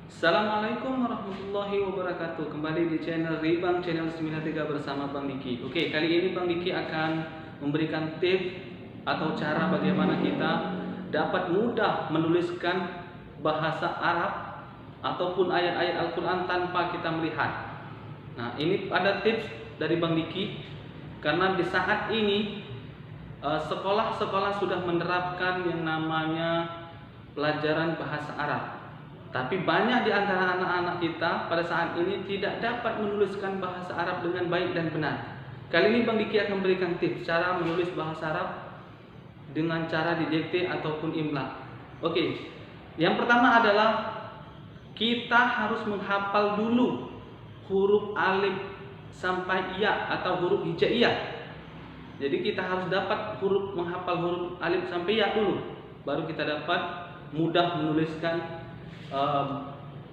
Assalamualaikum warahmatullahi wabarakatuh. Kembali di channel Ribang channel 93 bersama Bang Diki. Oke, kali ini Bang Diki akan memberikan tips atau cara bagaimana kita dapat mudah menuliskan bahasa Arab ataupun ayat-ayat Al-Quran tanpa kita melihat. Nah, ini ada tips dari Bang Diki karena di saat ini sekolah-sekolah sudah menerapkan yang namanya pelajaran bahasa Arab. Tapi banyak di antara anak-anak kita pada saat ini tidak dapat menuliskan bahasa Arab dengan baik dan benar. Kali ini Bang Diki akan memberikan tips cara menulis bahasa Arab dengan cara didikte ataupun imla. Oke, yang pertama adalah kita harus menghafal dulu huruf alif sampai ya atau huruf hijaiyah. Jadi kita harus dapat menghafal huruf alif sampai ya dulu, baru kita dapat mudah menuliskan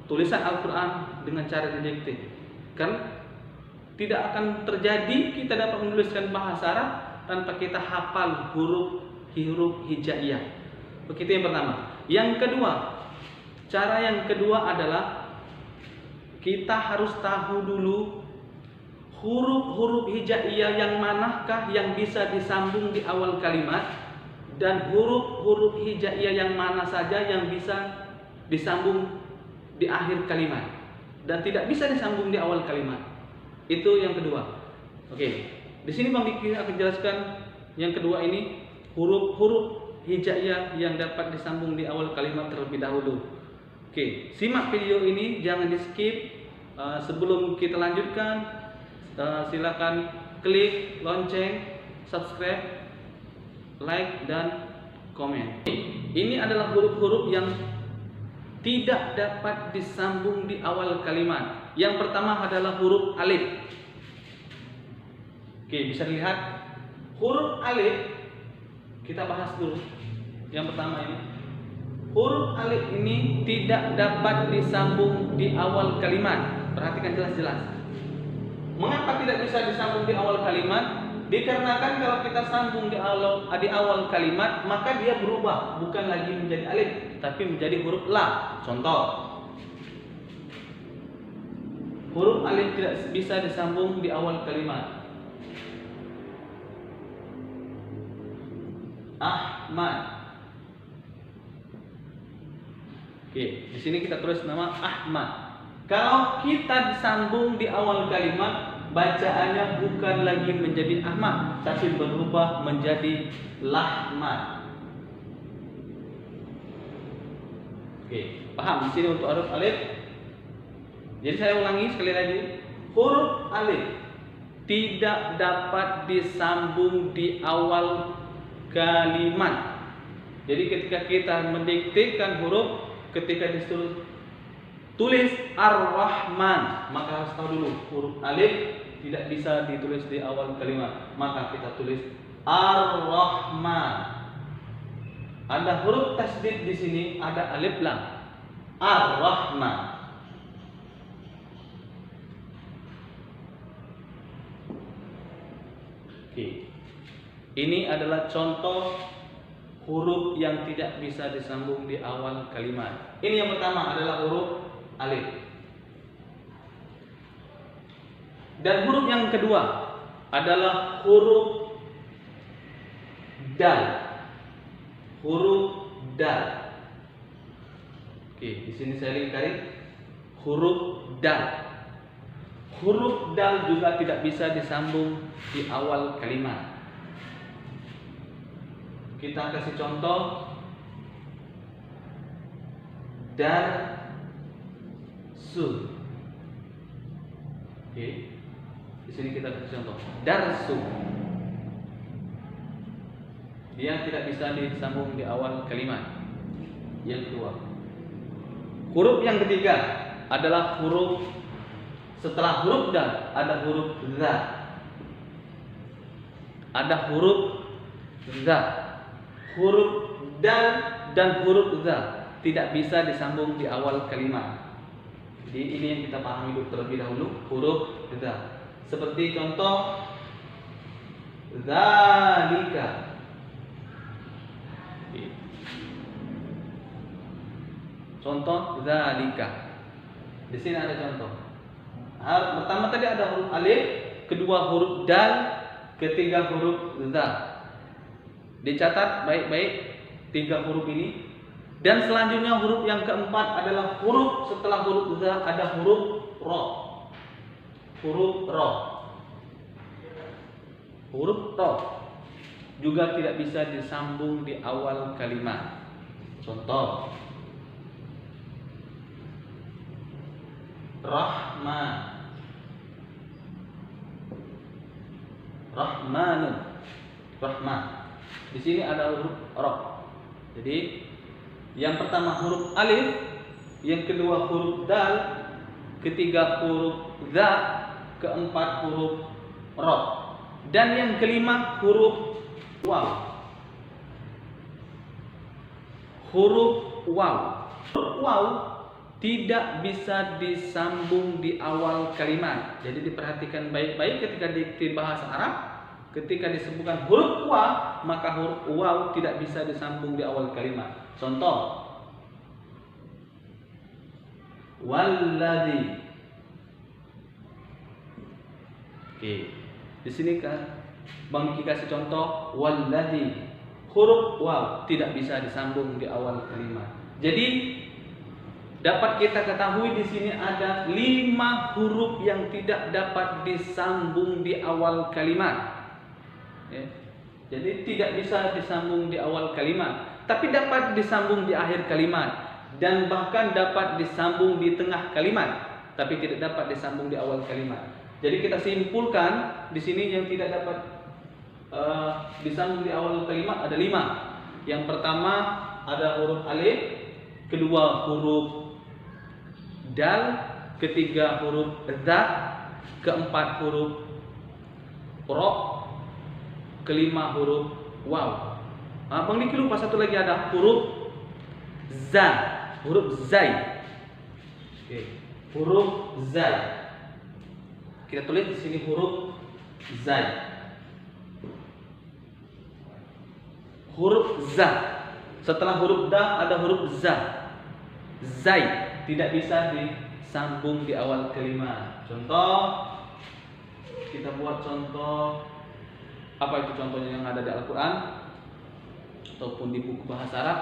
tulisan Al-Quran dengan cara didikte. Kan tidak akan terjadi kita dapat menuliskan bahasa Arab tanpa kita hafal huruf hijaiyah. Begitu yang pertama. Yang kedua, cara yang kedua adalah kita harus tahu dulu huruf-huruf hijaiyah yang manakah yang bisa disambung di awal kalimat, dan huruf-huruf hijaiyah yang mana saja yang bisa disambung di akhir kalimat dan tidak bisa disambung di awal kalimat. Itu yang kedua. Oke, di sini Bang Diki akan jelaskan yang kedua ini, huruf-huruf hijaiyah yang dapat disambung di awal kalimat terlebih dahulu. Oke, simak video ini, jangan di skip. Sebelum kita lanjutkan, silakan klik lonceng, subscribe, like dan komen. Ini adalah huruf-huruf yang tidak dapat disambung di awal kalimat. Yang pertama adalah huruf alif. Oke, bisa dilihat huruf alif. Kita bahas dulu. Yang pertama ini, huruf alif ini tidak dapat disambung di awal kalimat. Perhatikan jelas-jelas. Mengapa tidak bisa disambung di awal kalimat? Dikarenakan kalau kita sambung di awal kalimat, maka dia berubah, bukan lagi menjadi alif, tapi menjadi huruf la. Contoh, huruf alif tidak bisa disambung di awal kalimat. Ahmad. Oke, di sini kita tulis nama Ahmad. Kalau kita disambung di awal kalimat, bacaannya bukan lagi menjadi Ahmad, tapi berubah menjadi Lahmad. Oke, paham di sini untuk huruf alif? Jadi saya ulangi sekali lagi, huruf alif tidak dapat disambung di awal kalimat. Jadi ketika kita mendiktekan huruf, ketika disuruh tulis Ar-Rahman, maka harus tahu dulu huruf alif tidak bisa ditulis di awal kalimat, maka kita tulis Ar-Rahman. Ada huruf tasdid di sini, ada alif lam. Ar-Rahman. Oke. Ini adalah contoh huruf yang tidak bisa disambung di awal kalimat. Ini yang pertama adalah huruf alif. Dan huruf yang kedua adalah huruf dal. Huruf dal. Oke, di sini saya lingkari huruf dal. Huruf dal juga tidak bisa disambung di awal kalimat. Kita kasih contoh, darsun. Oke, di sini kita kasih contoh, darsu. Dia tidak bisa disambung di awal kalimat. Yang kedua, huruf yang ketiga adalah huruf, setelah huruf dal ada huruf za. Ada huruf za. Huruf dal dan huruf za tidak bisa disambung di awal kalimat. Jadi ini yang kita pahami dulu terlebih dahulu, huruf za. Seperti contoh, zalika. Contoh zalika. Di sini ada contoh. Pertama tadi ada huruf alif, kedua huruf dal, ketiga huruf za. Dicatat baik-baik 3 huruf ini. Dan selanjutnya huruf yang keempat adalah huruf setelah huruf za ada huruf ro. Huruf ro. Huruf ro juga tidak bisa disambung di awal kalimat. Contoh, Rahman, Rahmanun, Rahman. Di sini ada huruf ro. Jadi yang pertama huruf alif, yang kedua huruf dal, ketiga huruf za, keempat huruf ro, dan yang kelima huruf waw. Huruf waw. Huruf waw tidak bisa disambung di awal kalimat. Jadi diperhatikan baik-baik ketika di bahasa Arab, ketika disebutkan huruf waw, maka huruf waw tidak bisa disambung di awal kalimat. Contoh, walladzi. Oke, di sini kan Bang Ki kasih contoh walladzi. Huruf waw tidak bisa disambung di awal kalimat. Jadi dapat kita ketahui di sini ada 5 huruf yang tidak dapat disambung di awal kalimat. Jadi tidak bisa disambung di awal kalimat, tapi dapat disambung di akhir kalimat, dan bahkan dapat disambung di tengah kalimat, tapi tidak dapat disambung di awal kalimat. Jadi kita simpulkan di sini yang tidak dapat disambung di awal kalimat ada 5. Yang pertama ada huruf alif, kedua huruf dal, ketiga huruf za, keempat huruf ro, kelima huruf waw. Bang Diki lupa satu lagi ada huruf za, huruf zai. Oke, huruf zai. Kita tulis di sini huruf zai. Huruf za. Setelah huruf da ada huruf za. Zai tidak bisa disambung di awal kalimat. Contoh, kita buat contoh. Apa itu contohnya yang ada di Al-Quran ataupun di buku bahasa Arab?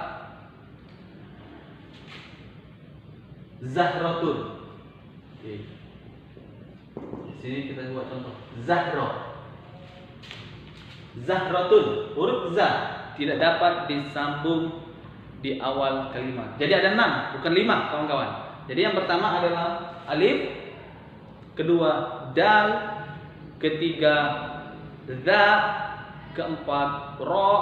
Zahratun. Oke. Di sini kita buat contoh. Zahra. Zahratun. Huruf za tidak dapat disambung di awal kalimat. Jadi ada 6, bukan 5, kawan-kawan. Jadi yang pertama adalah alif, kedua dal, ketiga za, keempat ro,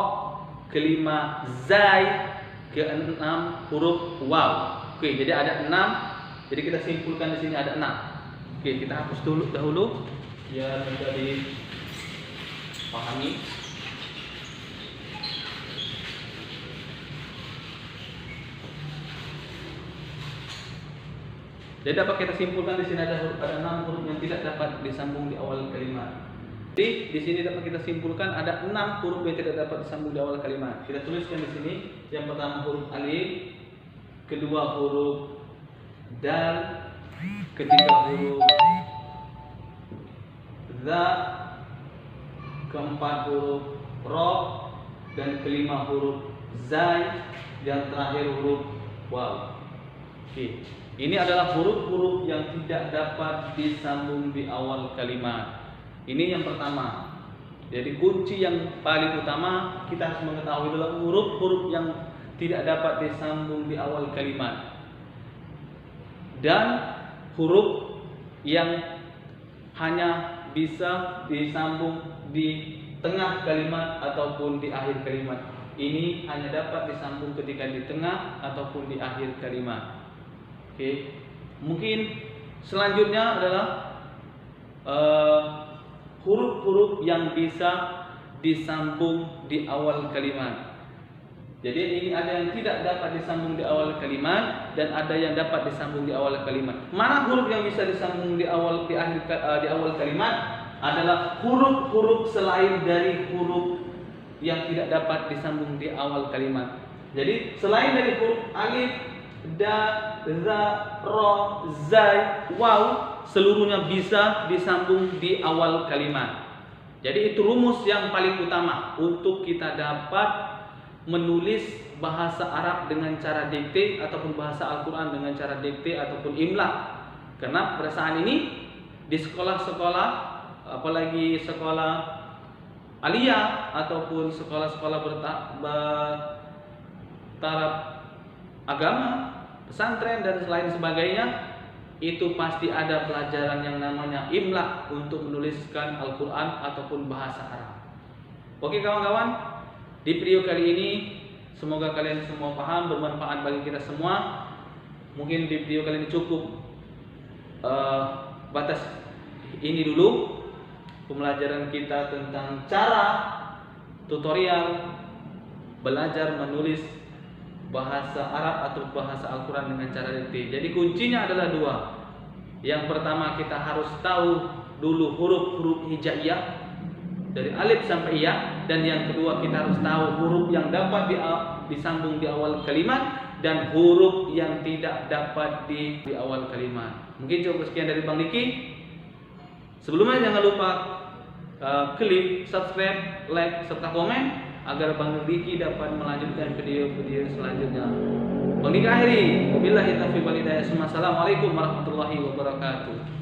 kelima zai, keenam huruf waw. Oke, jadi ada 6. Jadi kita simpulkan di sini ada 6. Oke, kita hapus dahulu biar mudah dipahami. Jadi dapat kita simpulkan di sini ada 6 huruf yang tidak dapat disambung di awal kalimat. Jadi di sini dapat kita simpulkan ada 6 huruf yang tidak dapat disambung di awal kalimat. Kita tuliskan di sini. Yang pertama huruf alif, kedua huruf dal, ketiga huruf za, keempat huruf ro, dan kelima huruf zai, dan terakhir huruf waw. Oke. Ini adalah huruf-huruf yang tidak dapat disambung di awal kalimat. Ini yang pertama. Jadi kunci yang paling utama kita harus mengetahui adalah huruf-huruf yang tidak dapat disambung di awal kalimat, dan huruf yang hanya bisa disambung di tengah kalimat ataupun di akhir kalimat. Ini hanya dapat disambung ketika di tengah ataupun di akhir kalimat. Oke, mungkin selanjutnya adalah huruf-huruf yang bisa disambung di awal kalimat. Jadi ini ada yang tidak dapat disambung di awal kalimat dan ada yang dapat disambung di awal kalimat. Mana huruf yang bisa disambung di awal kalimat? Adalah huruf-huruf selain dari huruf yang tidak dapat disambung di awal kalimat. Jadi selain dari huruf alif, da, za, ro, zai, waw, seluruhnya bisa disambung di awal kalimat. Jadi itu rumus yang paling utama untuk kita dapat menulis bahasa Arab dengan cara dikte ataupun bahasa Al-Quran dengan cara dikte ataupun imla. Karena pada saat ini di sekolah-sekolah, apalagi sekolah aliyah ataupun sekolah-sekolah bertaraf agama, pesantren dan lain sebagainya, itu pasti ada pelajaran yang namanya imla untuk menuliskan Al-Quran ataupun bahasa Arab. Oke kawan-kawan, di video kali ini semoga kalian semua paham, bermanfaat bagi kita semua. Mungkin di video kali ini cukup batas ini dulu pembelajaran kita tentang cara tutorial belajar menulis bahasa Arab atau bahasa Al-Quran dengan cara dikte. Jadi kuncinya adalah dua. Yang pertama, kita harus tahu dulu huruf-huruf hijaiyah dari alif sampai ya, dan yang kedua kita harus tahu huruf yang dapat disambung di awal kalimat dan huruf yang tidak dapat di awal kalimat. Mungkin cukup sekian dari Bang Diki. Sebelumnya jangan lupa klik subscribe, like, serta komen agar Bang Diki dapat melanjutkan video-video selanjutnya. Bang Diki akhiri, wabillahi taufiq wal hidayah. Assalamualaikum warahmatullahi wabarakatuh.